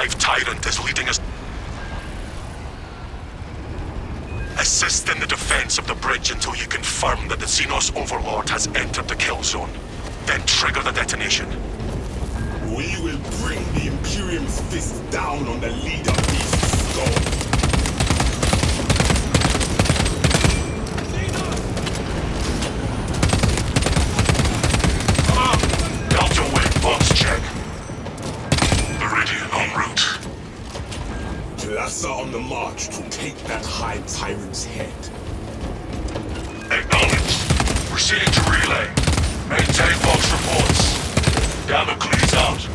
Hive Tyrant is leading us. Assist in the defense of the bridge until you confirm that the Xenos Overlord has entered the kill zone. Then trigger the detonation. We will bring the Imperium's fist down on the leader beast's skull. Delta Wing box check. Meridian en route. Cluster on the march to take that Hive Tyrant's head. Acknowledged. Proceeding to relay. Maintain box reports. Damocles out.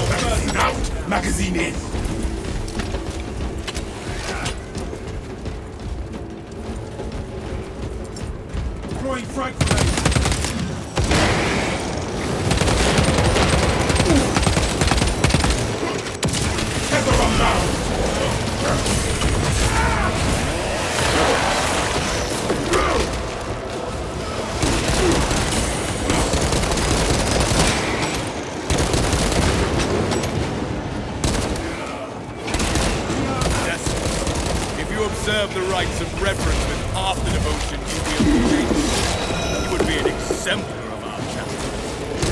Magazine out! Magazine in! Throwing frag grenade! Tether them down! Observe the rites of reverence with half the devotion you wield to Jesus. You would be an exemplar of our chapter.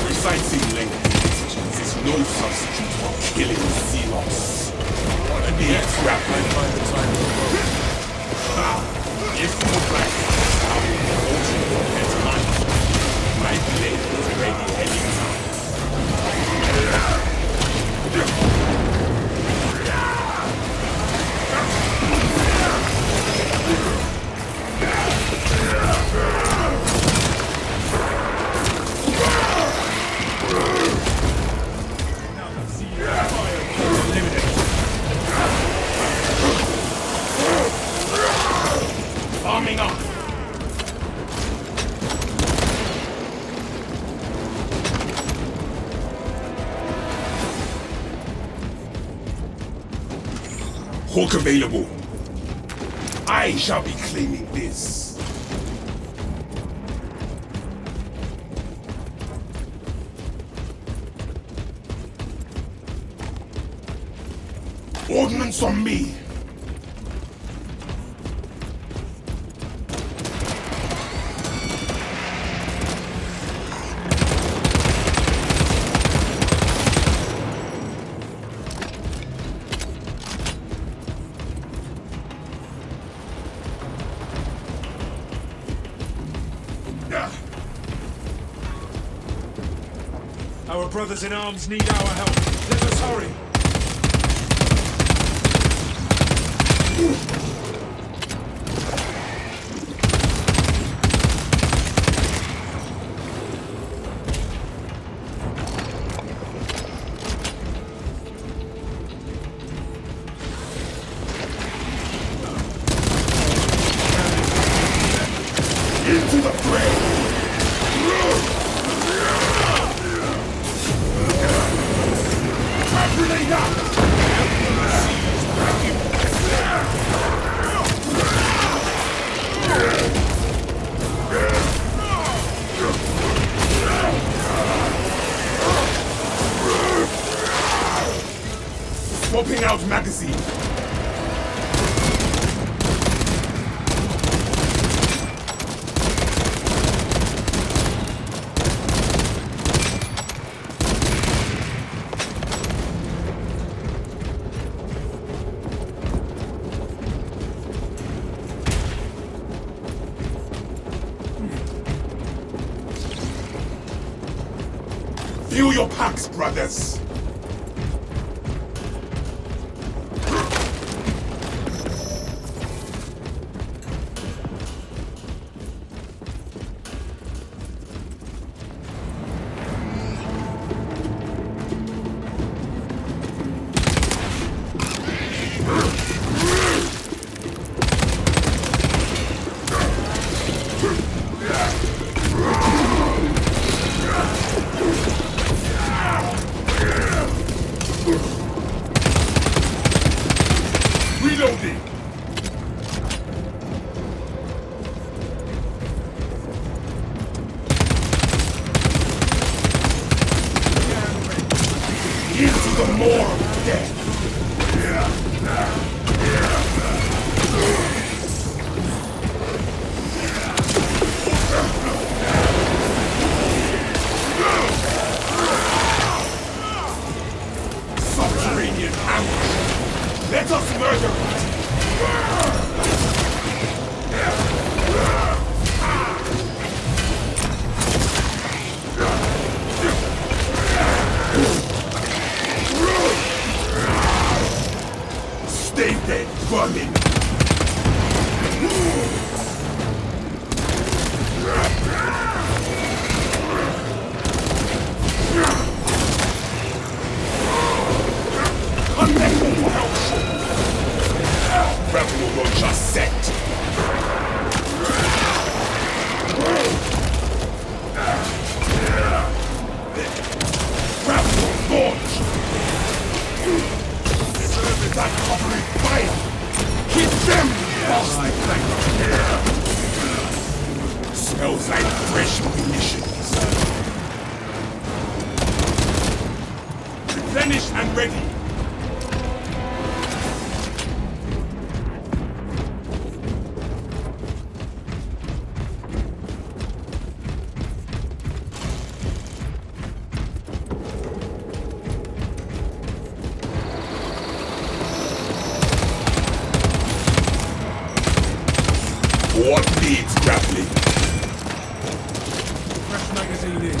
Reciting lengthy messages is no substitute for killing Xenos. And the trap might find the time to go. If you black how we devotion to his life, my blade is ready anytime. Arming up! Hawk available. I shall be claiming this. Ordnance on me! Our brothers in arms need our help. Let us hurry. Into the fray! Grenade out! Swapping out magazine. Fill your packs, brothers! more of death. Subterranean ambush. Let us murder it. Stay dead, vermin! Unequal hellship! Rebel will just set! Rebel launch! That covering fire! Hit them! Smells like fresh munitions. Replenished and ready. What needs grappling? Fresh magazine in.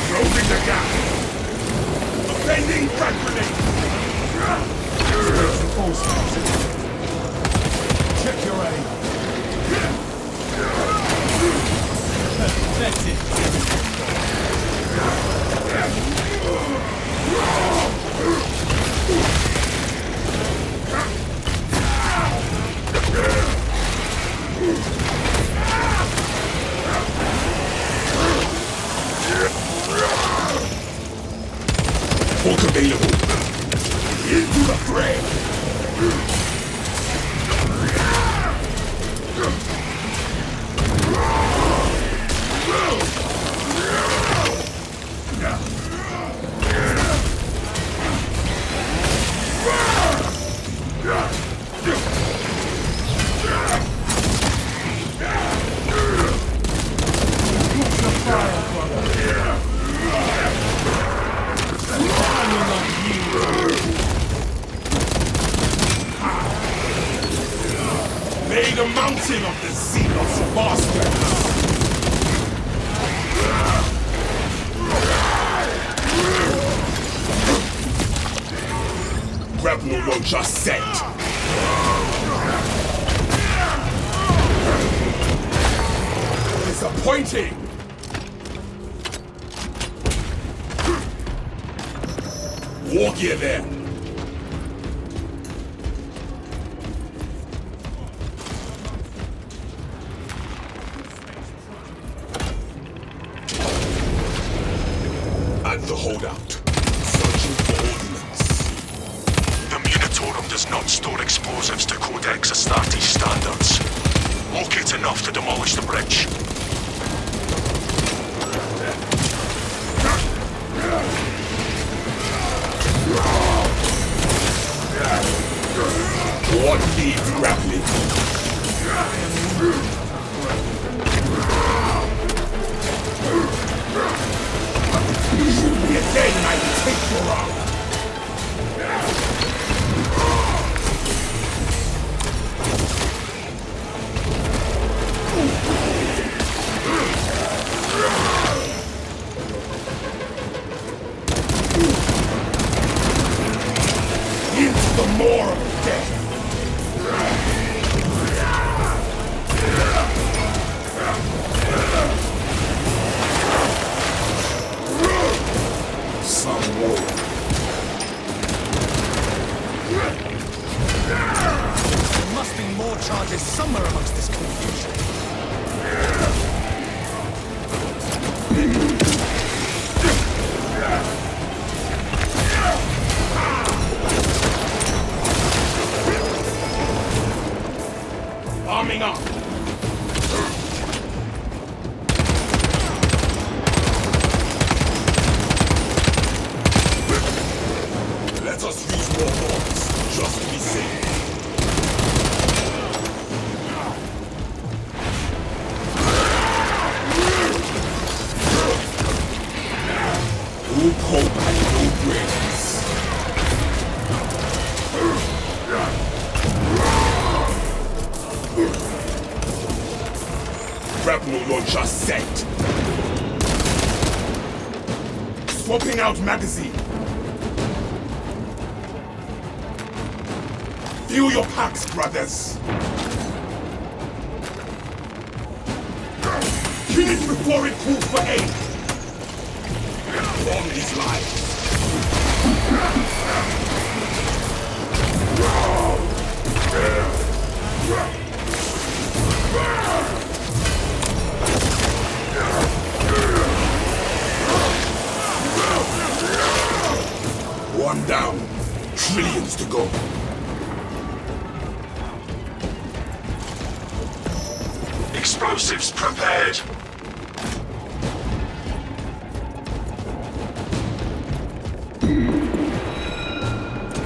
Closing the gap. Offending frag grenade. Check your aim. That's it. Hulk available. Into the fray. Lay the mountain of the zealous bastards! Rebel won't just set! Disappointing! War gear there! And the holdout. Searching for ordnance. The Munitorum does not store explosives to Codex Astartes standards. Locate enough to demolish the bridge. What needs grappling? Shoot me again and I take your arm! Into the more of death! Some war. No hope and no brains. Grapnel launcher set. Swapping out magazine. Fill your packs, brothers. Kill it before it calls for aid. From his life. One down. Trillions to go. Explosives prepared.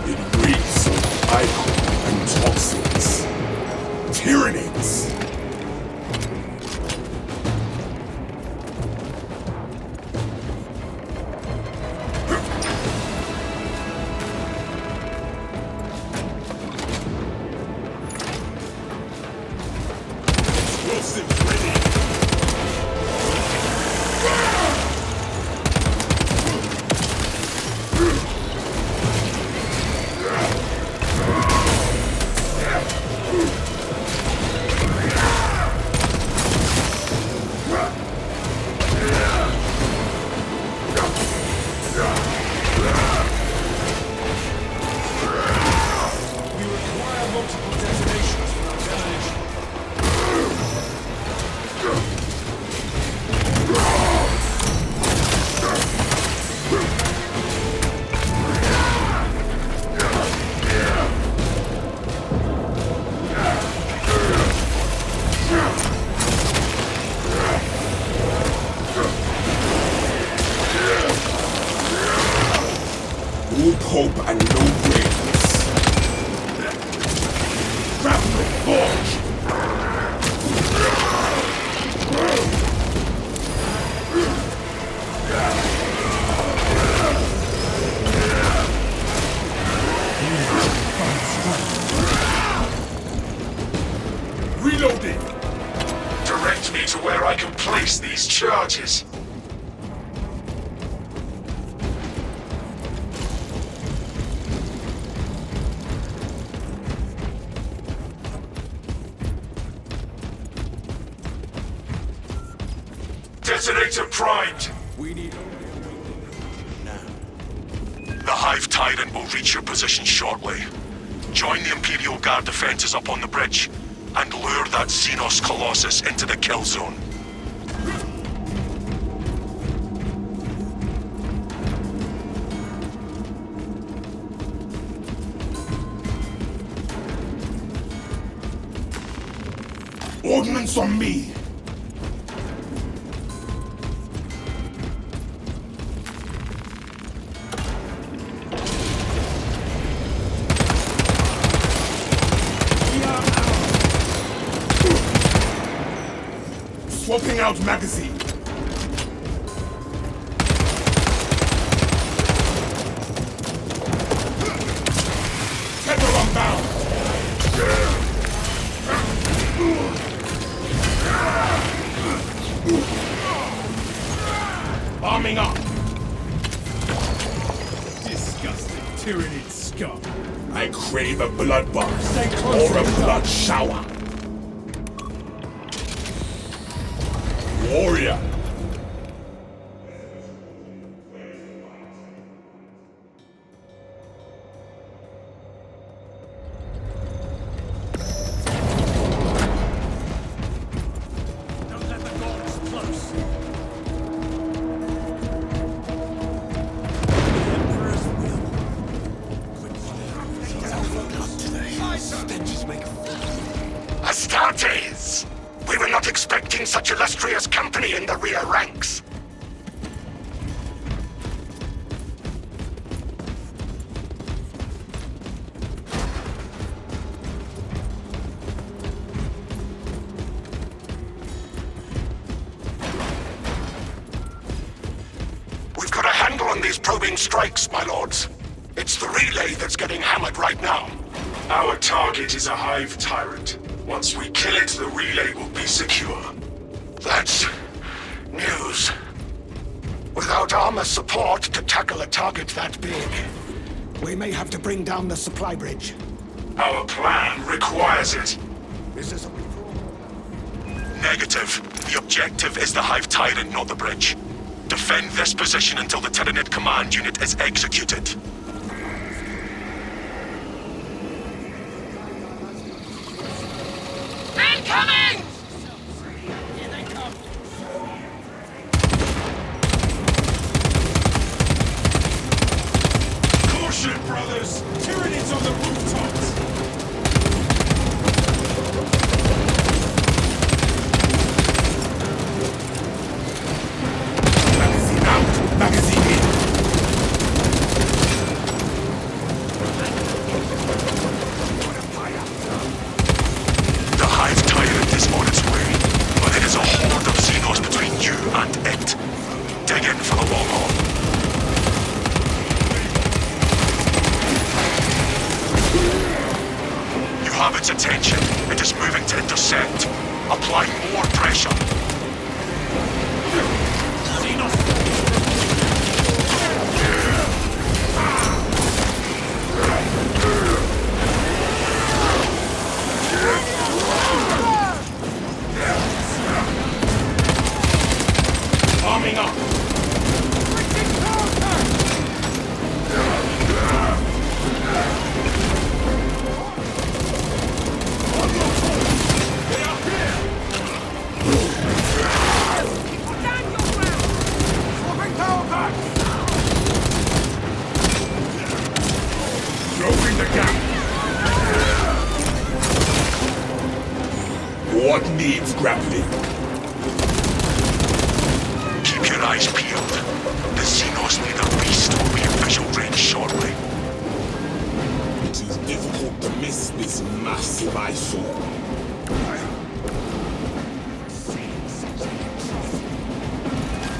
It breathes ichor and toxins. Tyrannids. Explosives ready. We require multiple detonations for our damage. No hope and no brains. Grapnel forge. Reloading. Direct me to where I can place these charges. Detonator primed. We need only a weapon now. The Hive Tyrant will reach your position shortly. Join the Imperial Guard defenses up on the bridge, and lure that Xenos Colossus into the kill zone. Ordnance on me. Swapping out magazine. Tether unbound. Arming up. Disgusting tyrannid scum. I crave a bloodbath Stay close or to a the blood shower. Warrior. Don't let the gods close. The Emperor's will. Astartes! We were not expecting such illustrious company in the rear. relay's probing strikes, my lords. It's the relay that's getting hammered right now. Our target is a hive tyrant. Once we kill it, the relay will be secure. That's news. Without armor support to tackle a target that big, we may have to bring down the supply bridge. Our plan requires it. Is this a Negative. The objective is the hive tyrant, not the bridge. Defend this position until the Tyranid command unit is executed. Incoming! Caution, brothers! Tyranids on the rooftops! Magazine out! Magazine in! The hive tyrant is on its way, but it is a horde of Xenos between you and it. Dig in for the long haul. You have its attention. It is moving to intercept. Apply more pressure. Arming up! Closing the gap! What needs grappling? Keep your eyes peeled. The Xenos leader beast will be in visual range shortly. It is difficult to miss this massive eyesore.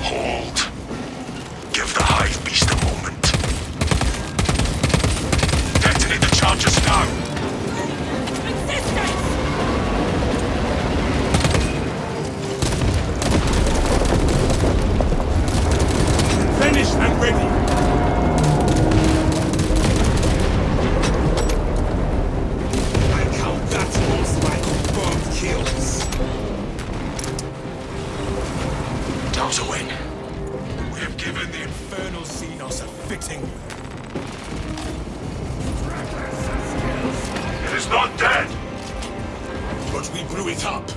Hold. Give the hive beast a moment. Detonate the charges now. Finished and ready! I count that amongst my confirmed kills. Down's a win. We have given the infernal Xenos a fitting. It is not dead! But we blew it up.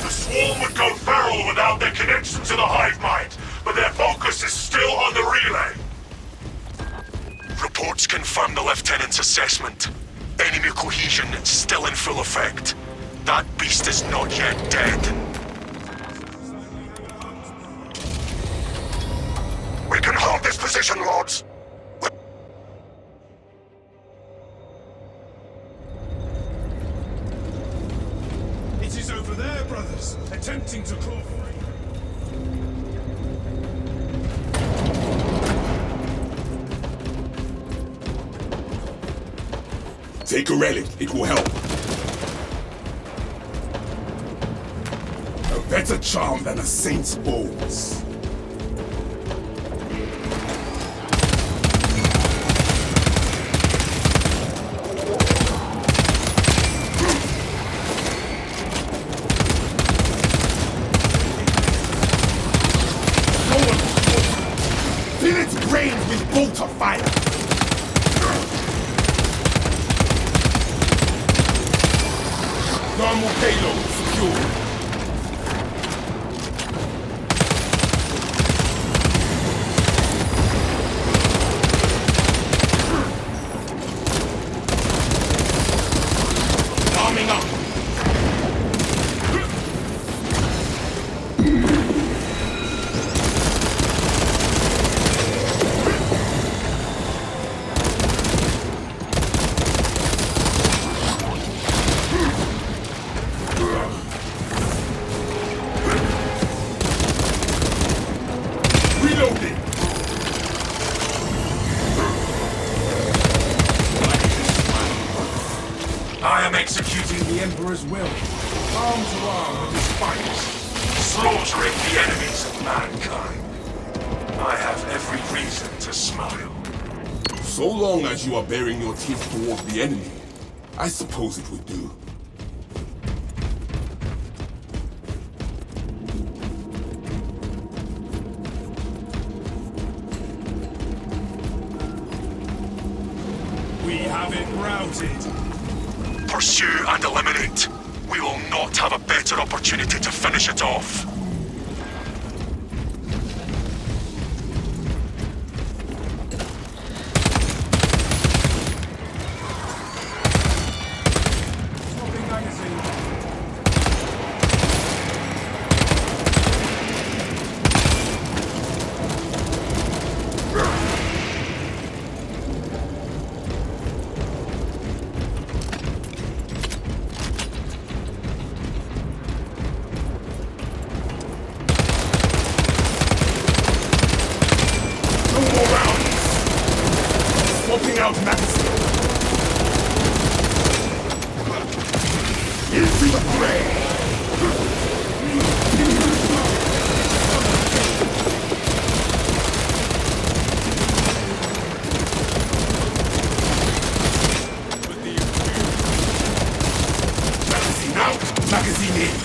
The swarm would go feral without their connection to the hive mind, but their focus is still on the relay. Reports confirm the lieutenant's assessment. Enemy cohesion still in full effect. That beast is not yet dead. We can hold this position, lords. It is over there, brothers, attempting to claw free. Take a relic, it will help. A better charm than a saint's bones. Fill its brains with bolter fire! Thermal payload secure. Arming up. Reloading! I am executing the Emperor's will, arm to arm with his fighters, slaughtering the enemies of mankind. I have every reason to smile. So long as you are bearing your teeth towards the enemy, I suppose it would do. We have it routed. Pursue and eliminate. We will not have a better opportunity to finish it off. Swapping magazine. No more rounds! Swapping out magazine! Into the fray! Magazine out! Magazine in!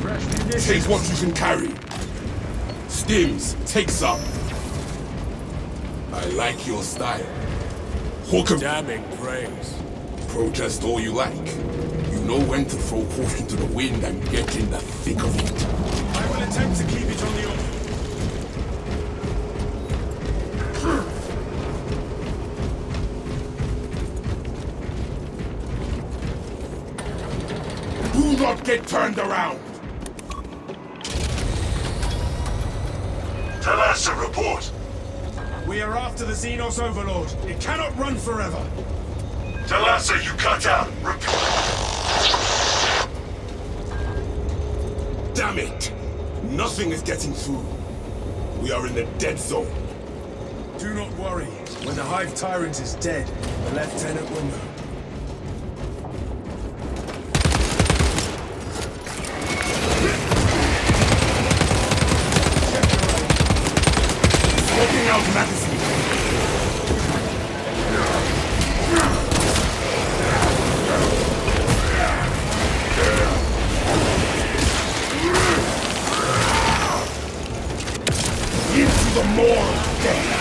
Fresh conditions. Take what you can carry. Stims, take some. I like your style. Hawk of Damning praise. protest all you like. You know when to throw caution to the wind and get in the thick of it. I will attempt to keep it on the off. Do not get turned around. Talassa, report. We are after the Xenos Overlord. It cannot run forever. Talassa, you cut out. Report. Damn it! Nothing is getting through. We are in the dead zone. Do not worry. When the Hive Tyrant is dead, the Lieutenant will know. Swapping out magazine. Into the maw of death.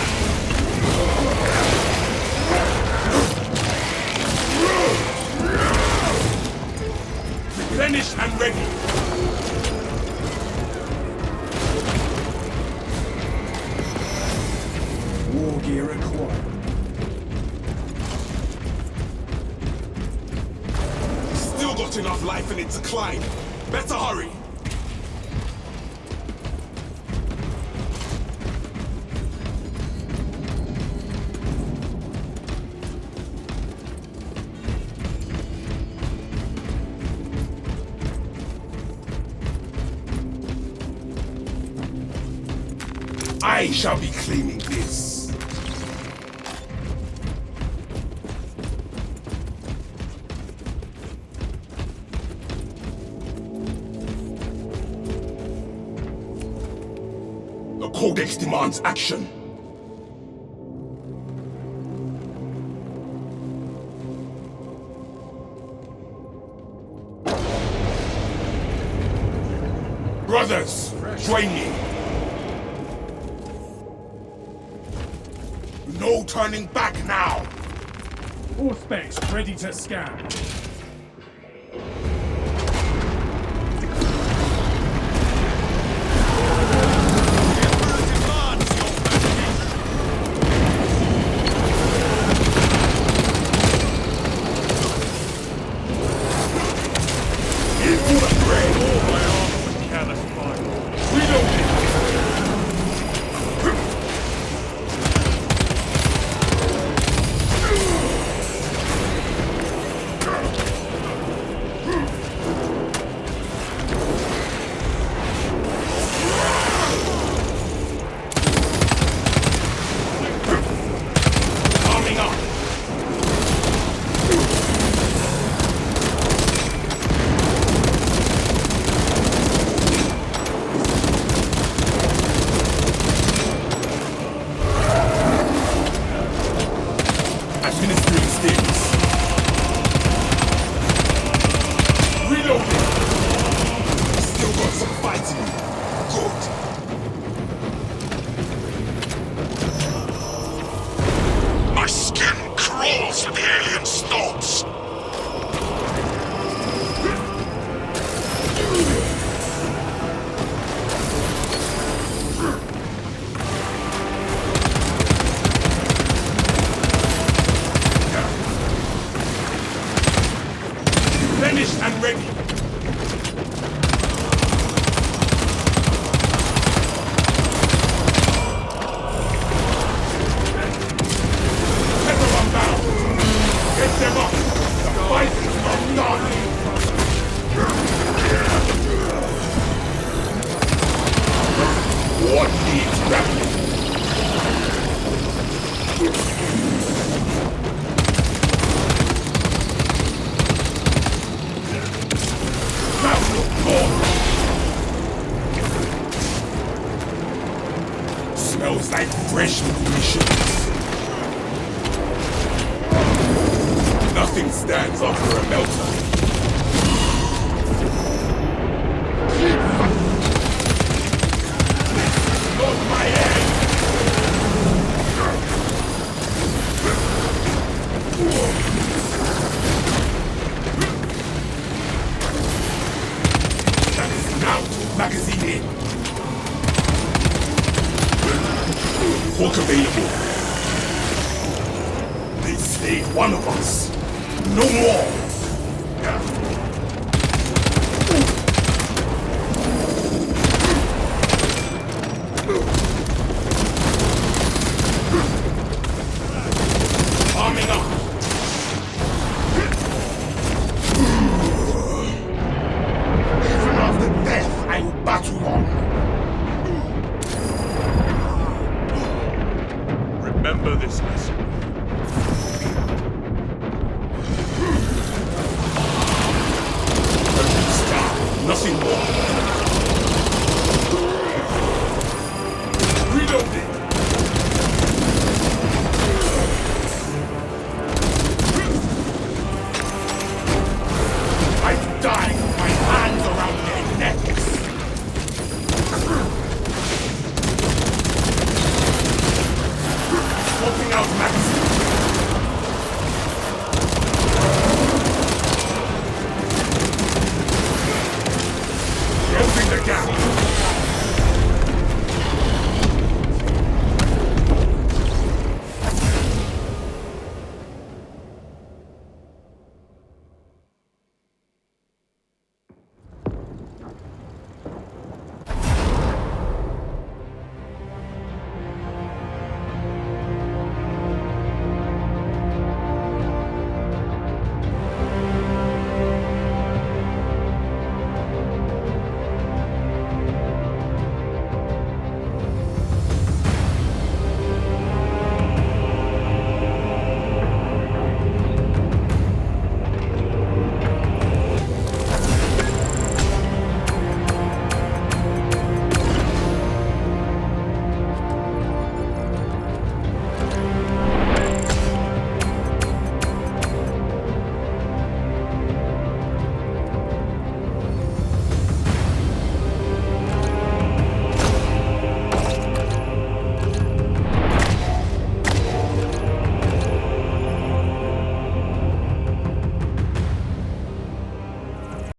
Replenished and ready. War gear acquired. Still got enough life in it to climb. Better hurry. I shall be claiming this. The Codex demands action. Brothers, join me. No turning back now. All specs ready to scan. Smells like fresh munitions. Nothing stands up for a melter. Not my head! Magazine out! Magazine in! Hawk available. They slayed one of us. No more! Arming up! Even after death, I will battle on. Remember this lesson. Nothing more. Reloading. I die with my hands around their necks. Swapping out magazines.